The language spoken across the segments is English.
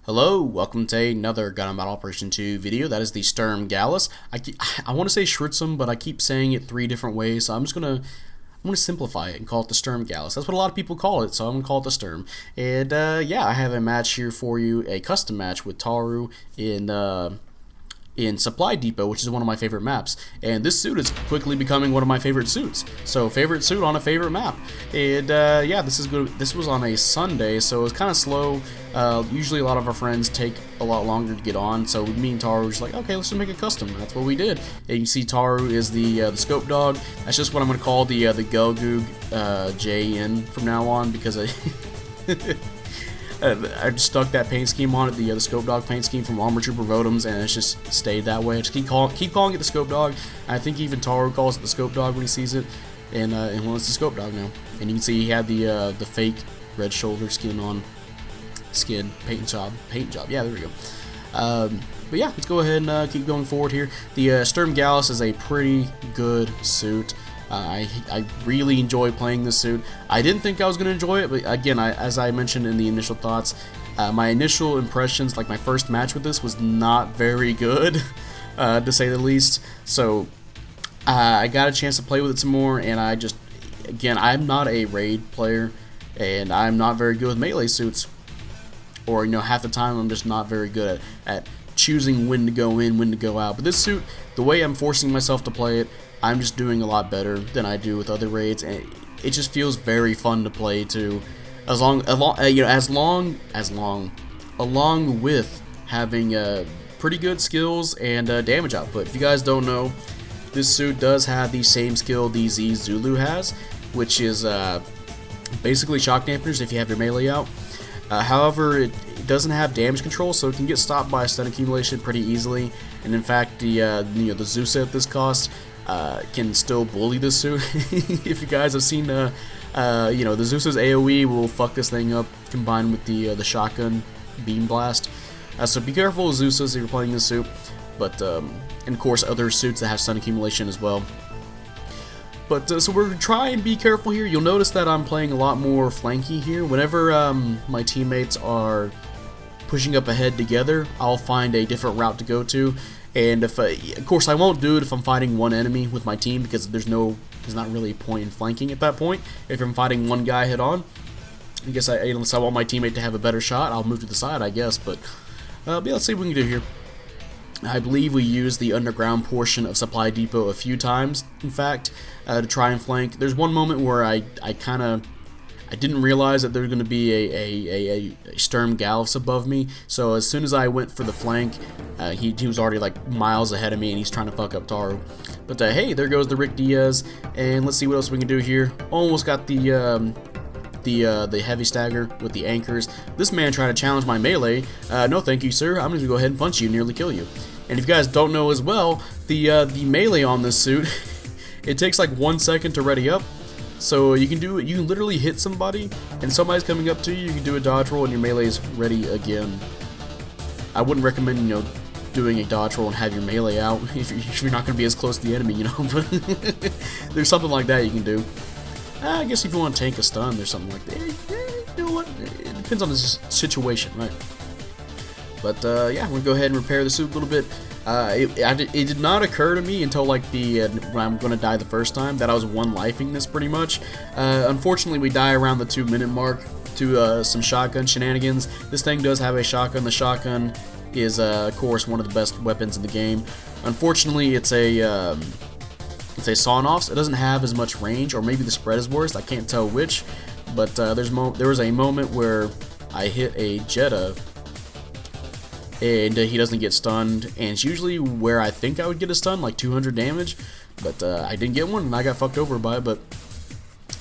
Hello, welcome to another Gundam Battle Operation 2 video. That is the Sturm Gallus. I want to say Schritzum, but I keep saying it three different ways, so I'm gonna simplify it and call it the Sturm Gallus. That's what a lot of people call it, so I'm gonna call it the Sturm. And yeah, I have a match here for you, a custom match with Taru in Supply Depot, which is one of my favorite maps. And this suit is quickly becoming one of my favorite suits. So favorite suit on a favorite map. And yeah, this is good. This was on a Sunday, so it was kind of slow. Usually a lot of our friends take a lot longer to get on, so me and Taru were just like, okay, let's just make a custom. That's what we did. And you see Taru is the scope dog. That's just what I'm going to call the Gulgoog JN from now on, because I just stuck that paint scheme on it, the Scope Dog paint scheme from Armor Trooper Votems, and it's just stayed that way. I just keep calling it the Scope Dog. I think even Taru calls it the Scope Dog when he sees it, and well, it's the Scope Dog now. And you can see he had the fake red shoulder paint job. Yeah, there we go. But yeah, let's go ahead and keep going forward here. The Sturm Gallus is a pretty good suit. I really enjoy playing this suit. I didn't think I was going to enjoy it, but again, as I mentioned in the initial thoughts, my initial impressions, like my first match with this, was not very good, to say the least. So I got a chance to play with it some more, and again, I'm not a raid player, and I'm not very good with melee suits. Or, half the time I'm just not very good at choosing when to go in, when to go out. But this suit, the way I'm forcing myself to play it, I'm just doing a lot better than I do with other raids, and it just feels very fun to play too. Along with having pretty good skills and damage output. If you guys don't know, this suit does have the same skill DZ Zulu has, which is basically shock dampeners if you have your melee out. However, it doesn't have damage control, so it can get stopped by stun accumulation pretty easily. And in fact, the Zeus at this cost can still bully this suit. If you guys have seen, the Zeus's AOE will fuck this thing up, combined with the shotgun beam blast. So be careful with Zeus's if you're playing this suit. But and of course, other suits that have stun accumulation as well. But so we're gonna try and be careful here. You'll notice that I'm playing a lot more flanky here. Whenever my teammates are pushing up ahead together, I'll find a different route to go to. And of course, I won't do it if I'm fighting one enemy with my team, because there's not really a point in flanking at that point. If I'm fighting one guy head on, I guess unless I want my teammate to have a better shot, I'll move to the side, I guess. But yeah, let's see what we can do here. I believe we used the underground portion of Supply Depot a few times, in fact, to try and flank. There's one moment where I didn't realize that there was going to be a Sturm Gallus above me, so as soon as I went for the flank, he was already like miles ahead of me, and he's trying to fuck up Taru. But hey, there goes the Rick Diaz, and let's see what else we can do here. Almost got the heavy stagger with the anchors. This man tried to challenge my melee. No thank you, sir. I'm going to go ahead and punch you, nearly kill you. And if you guys don't know as well, the melee on this suit, it takes like 1 second to ready up. So you can literally hit somebody, and somebody's coming up to you, you can do a dodge roll, and your melee is ready again. I wouldn't recommend, doing a dodge roll and have your melee out if you're not going to be as close to the enemy, but there's something like that you can do. I guess if you want to tank a stun, there's something like that. You know what? It depends on the situation, right? But yeah, I'm going to go ahead and repair the suit a little bit. It did not occur to me until like when I'm going to die the first time that I was one-lifing this pretty much. Unfortunately, we die around the 2-minute mark to some shotgun shenanigans. This thing does have a shotgun. The shotgun is, of course, one of the best weapons in the game. Unfortunately, it's a sawn-off, so it doesn't have as much range, or maybe the spread is worse. I can't tell which, but there was a moment where I hit a Jetta, and he doesn't get stunned, and it's usually where I think I would get a stun, like 200 damage, but I didn't get one, and I got fucked over by it, but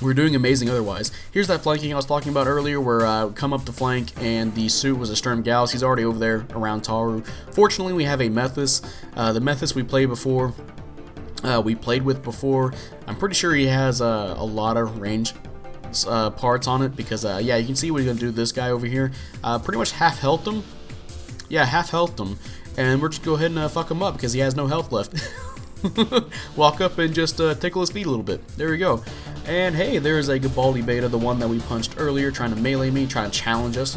we're doing amazing otherwise. Here's that flanking I was talking about earlier, where I would come up to flank, and the suit was a Sturm Gallus. He's already over there around Taru. Fortunately, we have a Methus. The Methus we played with before. I'm pretty sure he has a lot of range parts on it, because yeah, you can see what he's gonna do to this guy over here. Pretty much half healthed him. Yeah, half healthed him, and we're just go ahead and fuck him up because he has no health left. Walk up and just tickle his feet a little bit. There we go. And hey, there's a Gabaldi Beta, the one that we punched earlier, trying to melee me, trying to challenge us,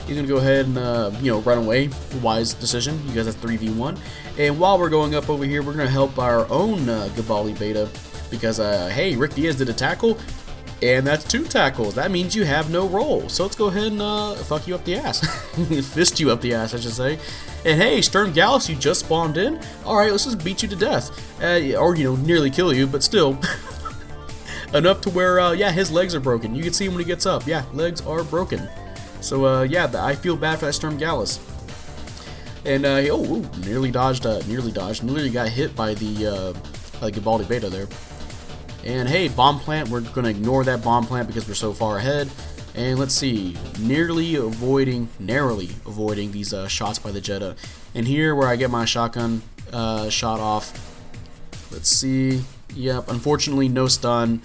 He's going to go ahead and, run away. Wise decision. You guys have 3v1. And while we're going up over here, we're going to help our own Gabali Beta. Because, hey, Rick Diaz did a tackle. And that's 2 tackles. That means you have no roll. So let's go ahead and fuck you up the ass. Fist you up the ass, I should say. And hey, Stern Gallus, you just spawned in. Alright, let's just beat you to death. Or, nearly kill you, but still. Enough to where, yeah, his legs are broken. You can see him when he gets up. Yeah, legs are broken. So, yeah, I feel bad for that Stern Gallus. And, nearly got hit by the Garibaldi Beta there. And hey, bomb plant, we're going to ignore that bomb plant because we're so far ahead. And let's see, narrowly avoiding these shots by the Jetta. And here where I get my shotgun shot off. Let's see, yep, unfortunately no stun.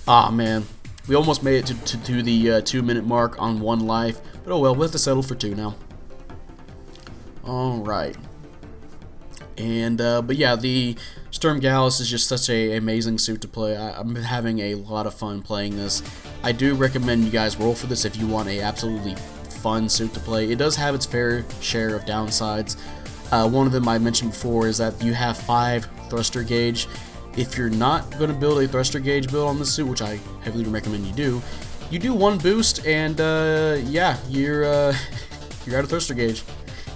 Ah man, we almost made it to the 2-minute mark on 1 life. But oh well, we'll have to settle for 2 now. Alright. And, but yeah, the Sturm Gallus is just such an amazing suit to play. I'm having a lot of fun playing this. I do recommend you guys roll for this if you want a absolutely fun suit to play. It does have its fair share of downsides. One of them I mentioned before is that you have 5 thruster gauge. If you're not going to build a thruster gauge build on this suit, which I heavily recommend you do 1 boost and, yeah, you're out of thruster gauge.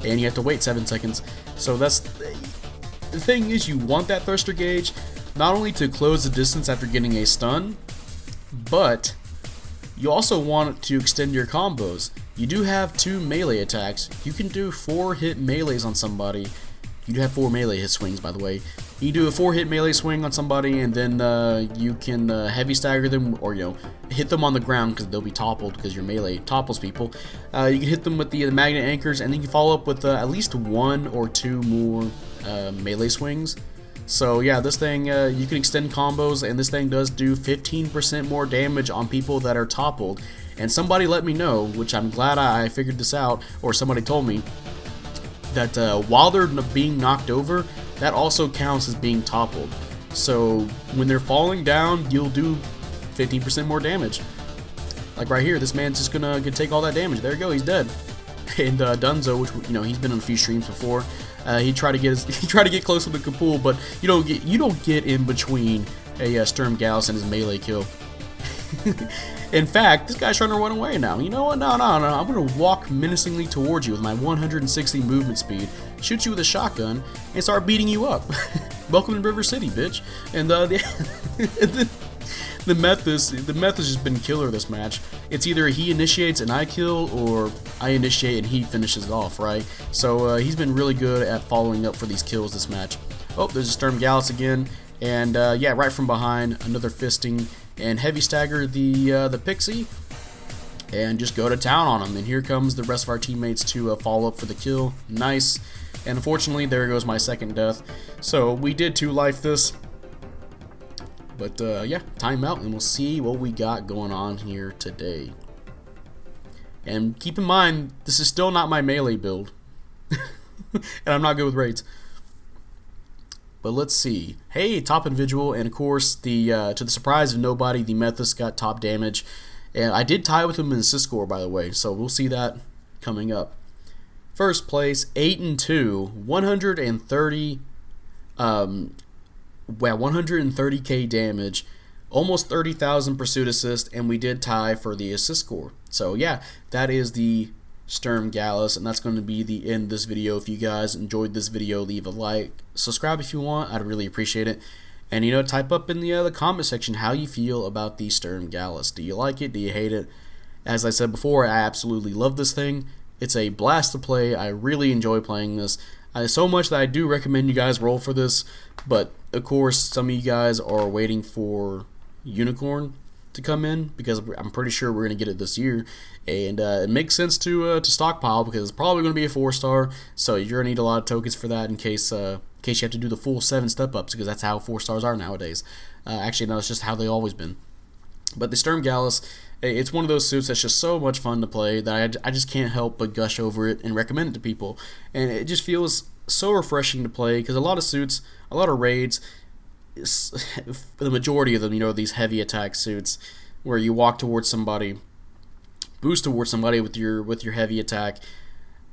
And you have to wait 7 seconds. So that's the thing is, you want that thruster gauge not only to close the distance after getting a stun, but you also want it to extend your combos. You do have 2 melee attacks. You can do 4 hit melees on somebody. You do have 4 melee hit swings, by the way. You do a 4 hit melee swing on somebody, and then you can heavy stagger them, or hit them on the ground because they'll be toppled because your melee topples people. You can hit them with the magnet anchors, and then you can follow up with at least 1 or 2 more melee swings. So yeah, this thing you can extend combos, and this thing does do 15% more damage on people that are toppled. And somebody let me know, which I'm glad I figured this out, or somebody told me, that while they're being knocked over, that also counts as being toppled. So when they're falling down, you'll do 15% more damage. Like right here, this man's just gonna take all that damage. There you go, he's dead. And Dunzo, which he's been on a few streams before, he tried to get close to the Kapul, but you don't get in between a Sturm Gallus and his melee kill. In fact, this guy's trying to run away now. You know what? No. I'm going to walk menacingly towards you with my 160 movement speed, shoot you with a shotgun, and start beating you up. Welcome to River City, bitch. And the Methus has just been killer this match. It's either he initiates and I kill, or I initiate and he finishes it off, right? So he's been really good at following up for these kills this match. Oh, there's a Sturm Gallus again. And yeah, right from behind, another fisting. And heavy stagger the Pixie, and just go to town on him. And here comes the rest of our teammates to follow up for the kill. Nice. And unfortunately, there goes my second death. So we did 2 life this. But yeah, timeout, and we'll see what we got going on here today. And keep in mind, this is still not my melee build. And I'm not good with raids. But let's see. Hey, top individual, and of course, to the surprise of nobody, the Methus got top damage. And I did tie with him in assist score, by the way, so we'll see that coming up. First place, 8-2, 130k damage, almost 30,000 pursuit assist, and we did tie for the assist score. So yeah, that is the Sturm Gallus, and that's going to be the end of this video. If you guys enjoyed this video, leave a like, subscribe if you want, I'd really appreciate it. And type up in the comment section how you feel about the Sturm Gallus. Do you like it? Do you hate it? As I said before, I absolutely love this thing. It's a blast to play. I really enjoy playing this. So much that I do recommend you guys roll for this. But of course, some of you guys are waiting for Unicorn to come in, because I'm pretty sure we're going to get it this year, and it makes sense to stockpile, because it's probably going to be a 4-star, so you're going to need a lot of tokens for that in case you have to do the full 7 step-ups, because that's how 4-stars are nowadays. Actually, no, it's just how they've always been. But the Sturm Gallus, it's one of those suits that's just so much fun to play that I just can't help but gush over it and recommend it to people, and it just feels so refreshing to play, because a lot of suits, a lot of raids, the majority of them, these heavy attack suits where you walk towards somebody, boost towards somebody with your heavy attack,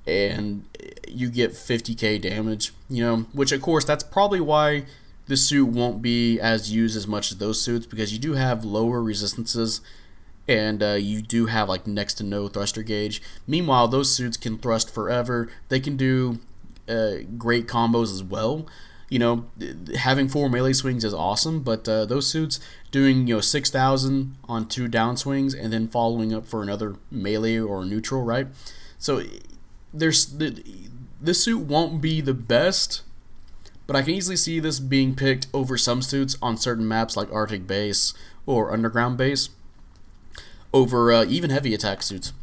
and you get 50k damage, you know, which of course that's probably why this suit won't be as used as much as those suits, because you do have lower resistances, and you do have like next to no thruster gauge. Meanwhile, those suits can thrust forever. They can do great combos as well. You know, having 4 melee swings is awesome, but those suits doing 6,000 on 2 down swings and then following up for another melee or neutral, right? So this suit won't be the best, but I can easily see this being picked over some suits on certain maps like Arctic Base or Underground Base, over even heavy attack suits.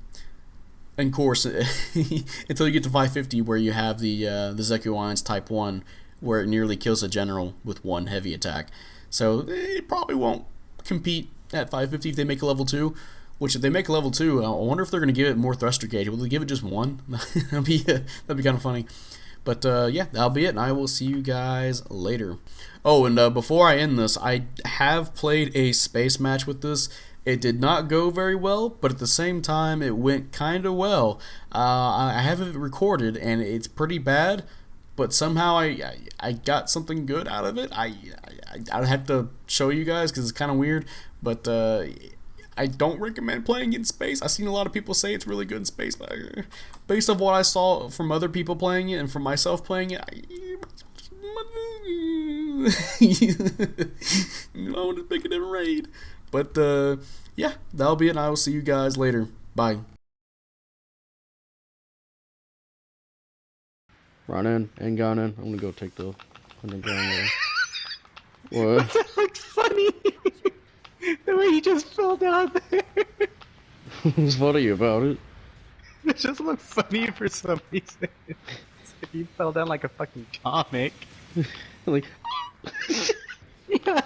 And of course, until you get to 550, where you have the Zeku Alliance Type 1, where it nearly kills a general with 1 heavy attack. So they probably won't compete at 550 if they make a level 2. Which, if they make a level 2, I wonder if they're going to give it more thruster gauge. Will they give it just 1? that'd be kind of funny. But yeah, that'll be it, and I will see you guys later. Oh, and before I end this, I have played a space match with this. It did not go very well, but at the same time, it went kind of well. I have it recorded, and it's pretty bad, but somehow I got something good out of it. I have to show you guys because it's kind of weird, but I don't recommend playing it in space. I've seen a lot of people say it's really good in space, but based on what I saw from other people playing it and from myself playing it, I want to pick it in raid. But yeah, that'll be it, and I will see you guys later. Bye. Run in and gone in. I'm gonna go take the underground. What? That looks funny. The way he just fell down there. What's funny about it? It just looks funny for some reason. He fell down like a fucking comic. Like. Yeah.